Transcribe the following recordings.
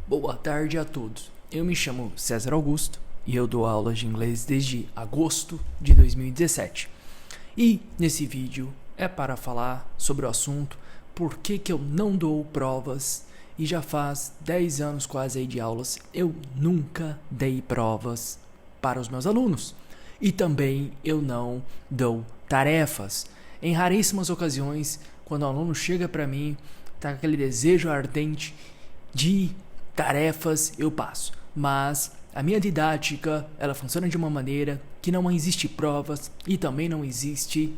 Boa tarde a todos. Eu me chamo César Augusto e eu dou aulas de inglês desde agosto de 2017. E nesse vídeo é para falar sobre o assunto por que eu não dou provas e já faz 10 anos quase aí de aulas eu nunca dei provas para os meus alunos. E também eu não dou tarefas. Em raríssimas ocasiões, quando o aluno chega para mim, tá com aquele desejo ardente de tarefas, eu passo. Mas a minha didática, ela funciona de uma maneira que não existe provas e também não existe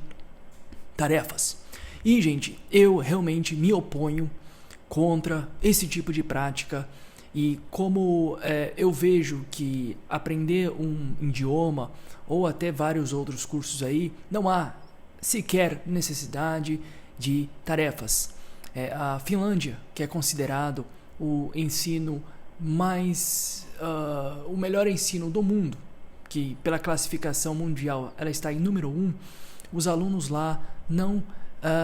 tarefas. E, gente, eu realmente me oponho contra esse tipo de prática. E como eu vejo que aprender um idioma ou até vários outros cursos aí, não há sequer necessidade de tarefas. A Finlândia, que é considerado o ensino o melhor ensino do mundo, que pela classificação mundial ela está em número 1, os alunos lá não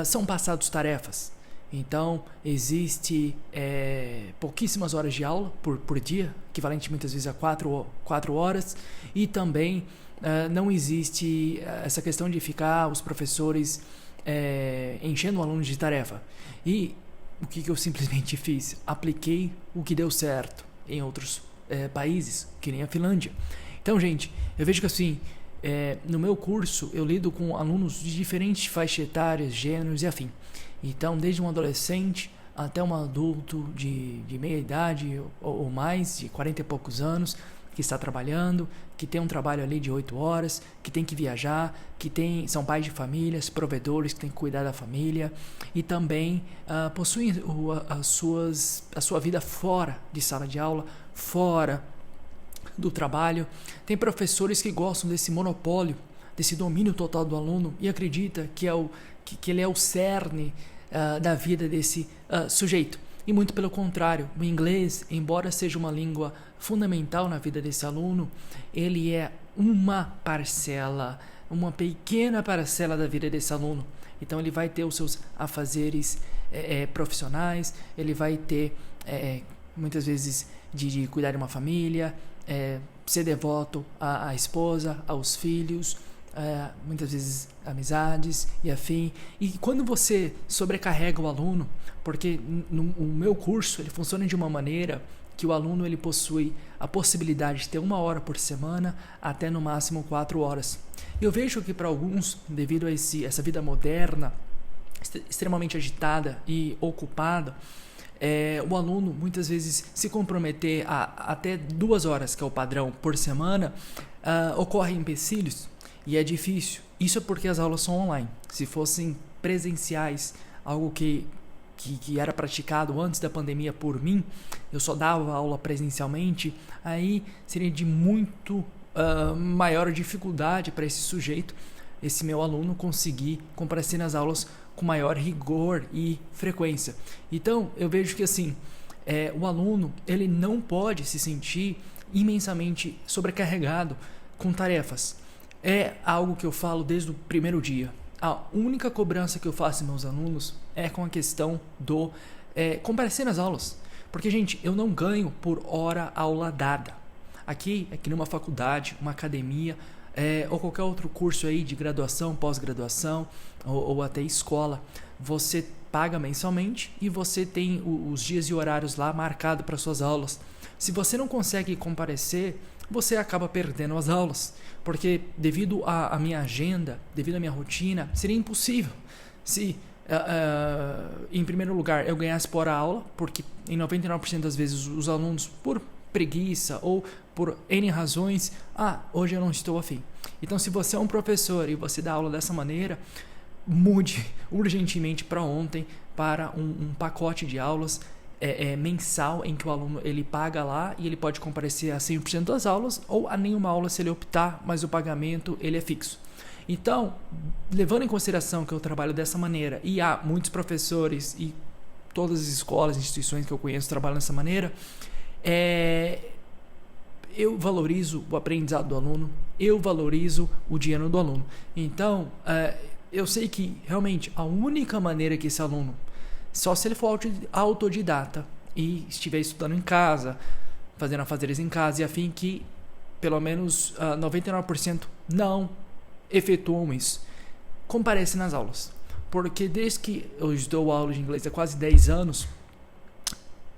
são passados tarefas. Então, existe pouquíssimas horas de aula por dia, equivalente muitas vezes a 4 horas, e também não existe essa questão de ficar os professores enchendo o aluno de tarefa. E o que eu simplesmente fiz? Apliquei o que deu certo em outros países, que nem a Finlândia. Então, gente, eu vejo que assim, no meu curso eu lido com alunos de diferentes faixas etárias, gêneros e afim. Então, desde um adolescente até um adulto de meia idade ou mais, de 40 e poucos anos, que está trabalhando, que tem um trabalho ali de 8 horas, que tem que viajar, são pais de famílias, provedores que têm que cuidar da família e também possuem a sua vida fora de sala de aula, fora do trabalho. Tem professores que gostam desse monopólio, desse domínio total do aluno e acredita que ele é o cerne da vida desse sujeito. E muito pelo contrário, o inglês, embora seja uma língua fundamental na vida desse aluno, ele é uma pequena parcela da vida desse aluno. Então ele vai ter os seus afazeres profissionais, ele vai ter muitas vezes de cuidar de uma família, ser devoto à esposa, aos filhos, muitas vezes amizades e afim. E quando você sobrecarrega o aluno, porque o meu curso ele funciona de uma maneira que o aluno ele possui a possibilidade de ter 1 hora por semana até no máximo 4 horas. Eu vejo que para alguns, devido a essa vida moderna extremamente agitada e ocupada, o aluno muitas vezes se comprometer a até 2 horas, que é o padrão, por semana, ocorrem empecilhos e é difícil. Isso é porque as aulas são online. Se fossem presenciais, algo que era praticado antes da pandemia por mim, eu só dava aula presencialmente, aí seria de muito maior dificuldade para esse sujeito, esse meu aluno, conseguir comparecer nas aulas com maior rigor e frequência. Então, eu vejo que assim, o aluno ele não pode se sentir imensamente sobrecarregado com tarefas. É algo que eu falo desde o primeiro dia. A única cobrança que eu faço em meus alunos é com a questão do comparecer nas aulas. Porque, gente, eu não ganho por hora aula dada. Aqui numa faculdade, uma academia, ou qualquer outro curso aí de graduação, pós-graduação ou até escola, você paga mensalmente e você tem os dias e horários lá marcados para suas aulas. Se você não consegue comparecer, você acaba perdendo as aulas, porque devido à minha agenda, devido à minha rotina, seria impossível se, em primeiro lugar, eu ganhasse por aula, porque em 99% das vezes os alunos, por preguiça ou por N razões, hoje eu não estou afim. Então, se você é um professor e você dá aula dessa maneira, mude urgentemente para ontem para um pacote de aulas mensal, em que o aluno ele paga lá e ele pode comparecer a 100% das aulas ou a nenhuma aula se ele optar, mas o pagamento ele é fixo. Então, levando em consideração que eu trabalho dessa maneira e há muitos professores e todas as escolas, instituições que eu conheço trabalham dessa maneira, eu valorizo o aprendizado do aluno, eu valorizo o dinheiro do aluno. Então, eu sei que realmente a única maneira que esse aluno, só se ele for autodidata, e estiver estudando em casa, fazendo afazeres em casa e afim, que pelo menos 99% não efetuam isso. Comparece nas aulas. Porque desde que eu dou aula de inglês há quase 10 anos,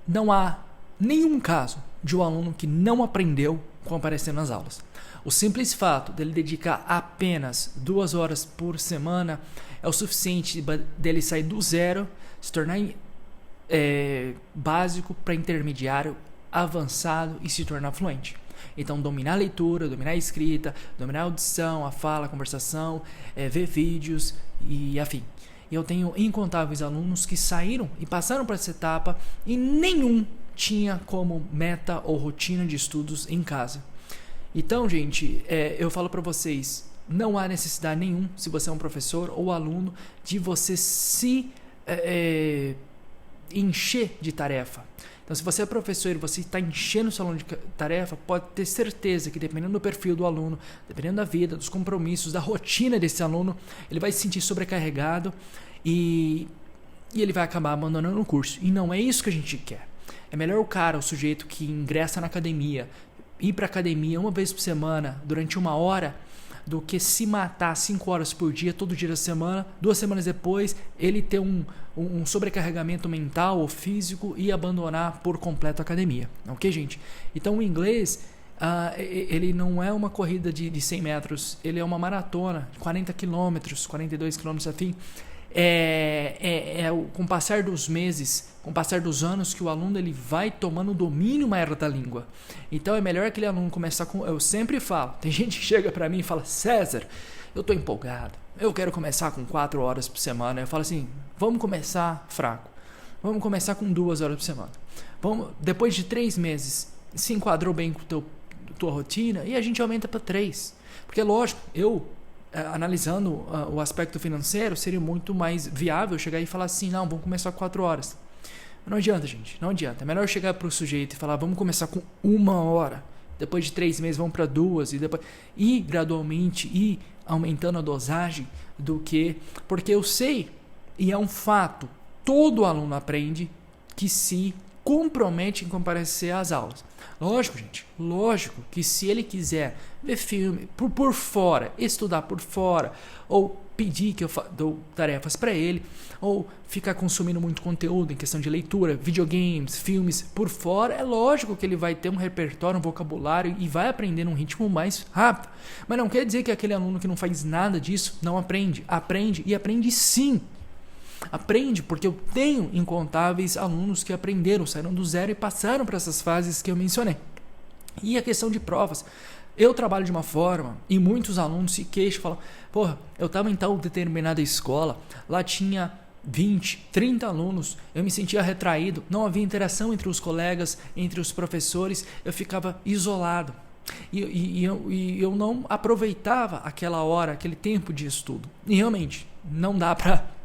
não há nenhum caso de um aluno que não aprendeu comparecendo nas aulas. O simples fato dele dedicar apenas 2 horas por semana é o suficiente dele sair do zero, se tornar básico para intermediário, avançado e se tornar fluente. Então, dominar a leitura, dominar a escrita, dominar a audição, a fala, a conversação, ver vídeos e afim. E eu tenho incontáveis alunos que saíram e passaram por essa etapa e nenhum tinha como meta ou rotina de estudos em casa. Então, gente, eu falo para vocês, não há necessidade nenhuma, se você é um professor ou aluno, de você se encher de tarefa. Então, se você é professor e você está enchendo o seu aluno de tarefa, pode ter certeza que dependendo do perfil do aluno, dependendo da vida, dos compromissos, da rotina desse aluno, ele vai se sentir sobrecarregado e ele vai acabar abandonando o curso. E não é isso que a gente quer. É melhor o sujeito que ingressa na academia, ir para a academia uma vez por semana, durante 1 hora, do que se matar 5 horas por dia, todo dia da semana, 2 semanas depois, ele ter um sobrecarregamento mental ou físico e abandonar por completo a academia. Ok, gente? Então, o inglês, ele não é uma corrida de 100 metros, ele é uma maratona, 40 quilômetros, 42 quilômetros, afim. Com o passar dos meses, com o passar dos anos, que o aluno ele vai tomando domínio maior da língua. Então é melhor aquele aluno começar com... Eu sempre falo, tem gente que chega para mim e fala: César, eu tô empolgado, eu quero começar com 4 horas por semana. Eu falo assim: vamos começar fraco, vamos começar com 2 horas por semana. Depois de 3 meses, se enquadrou bem com tua rotina, e a gente aumenta para 3. Porque lógico, analisando o aspecto financeiro, seria muito mais viável chegar e falar assim: não, vamos começar com 4 horas. Não adianta, gente, não adianta. É melhor chegar para o sujeito e falar: vamos começar com 1 hora, depois de 3 meses vamos para 2, e gradualmente ir aumentando a dosagem, do que... Porque eu sei, e é um fato, todo aluno aprende que se compromete em comparecer às aulas. Lógico, gente, lógico que se ele quiser ver filme por fora, estudar por fora, ou pedir que eu dou tarefas para ele, ou ficar consumindo muito conteúdo em questão de leitura, videogames, filmes por fora, é lógico que ele vai ter um repertório, um vocabulário e vai aprender num ritmo mais rápido. Mas não quer dizer que aquele aluno que não faz nada disso não aprende. Aprende, e aprende sim. Aprende, porque eu tenho incontáveis alunos que aprenderam, saíram do zero e passaram por essas fases que eu mencionei. E a questão de provas, eu trabalho de uma forma e muitos alunos se queixam, falam: porra, eu estava em tal determinada escola, lá tinha 20, 30 alunos, eu me sentia retraído, não havia interação entre os colegas, entre os professores, eu ficava isolado. E eu não aproveitava aquela hora, aquele tempo de estudo. E realmente, não dá para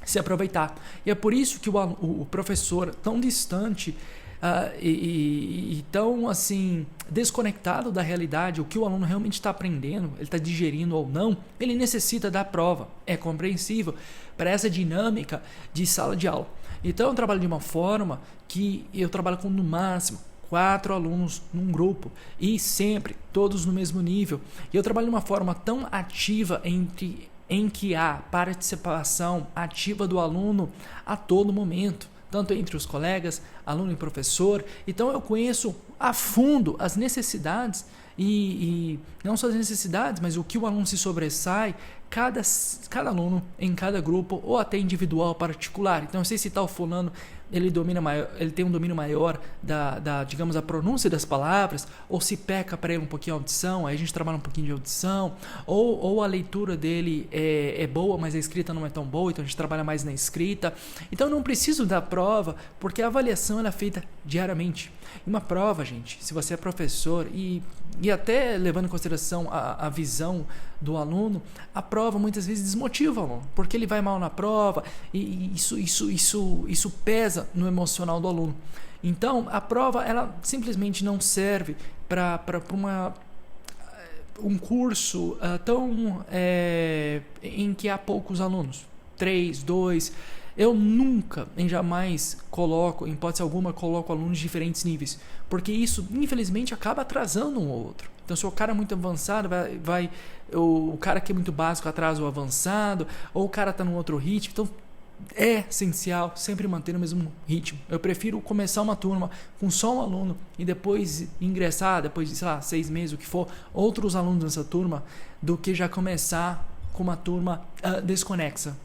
se aproveitar. E é por isso que o professor, tão distante e tão assim desconectado da realidade, o que o aluno realmente está aprendendo, ele está digerindo ou não, ele necessita da prova. É compreensível para essa dinâmica de sala de aula. Então eu trabalho de uma forma que eu trabalho com no máximo 4 alunos num grupo e sempre todos no mesmo nível. E eu trabalho de uma forma tão ativa em que há participação ativa do aluno a todo momento, tanto entre os colegas, aluno e professor. Então eu conheço a fundo as necessidades e não só as necessidades, mas o que o aluno se sobressai, cada aluno em cada grupo, ou até individual, particular. Então eu sei se tal fulano ele tem um domínio maior digamos, a pronúncia das palavras, ou se peca para ele um pouquinho a audição, aí a gente trabalha um pouquinho de audição, ou a leitura dele é boa, mas a escrita não é tão boa, então a gente trabalha mais na escrita. Então eu não preciso da prova, porque a avaliação ela é feita diariamente. Uma prova, gente, se você é professor e até levando em consideração a visão do aluno, a prova muitas vezes desmotiva o aluno, porque ele vai mal na prova e isso pesa no emocional do aluno. Então a prova ela simplesmente não serve para um curso em que há poucos alunos, 3, 2, Eu nunca, nem jamais coloco, em hipótese alguma, coloco alunos de diferentes níveis, porque isso, infelizmente, acaba atrasando um ou outro. Então, se o cara é muito avançado, o cara que é muito básico atrasa o avançado, ou o cara está num outro ritmo. Então, é essencial sempre manter o mesmo ritmo. Eu prefiro começar uma turma com só um aluno e depois ingressar, depois de, 6 meses, o que for, outros alunos nessa turma, do que já começar com uma turma desconexa.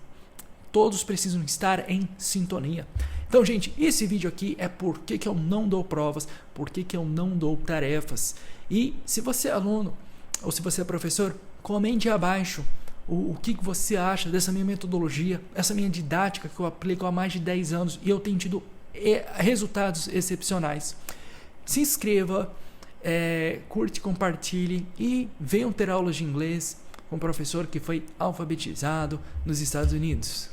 Todos precisam estar em sintonia. Então, gente, esse vídeo aqui é por que eu não dou provas, por que eu não dou tarefas. E se você é aluno ou se você é professor, comente abaixo o que você acha dessa minha metodologia, essa minha didática que eu aplico há mais de 10 anos e eu tenho tido resultados excepcionais. Se inscreva, curte, compartilhe e venham ter aulas de inglês com um professor que foi alfabetizado nos Estados Unidos.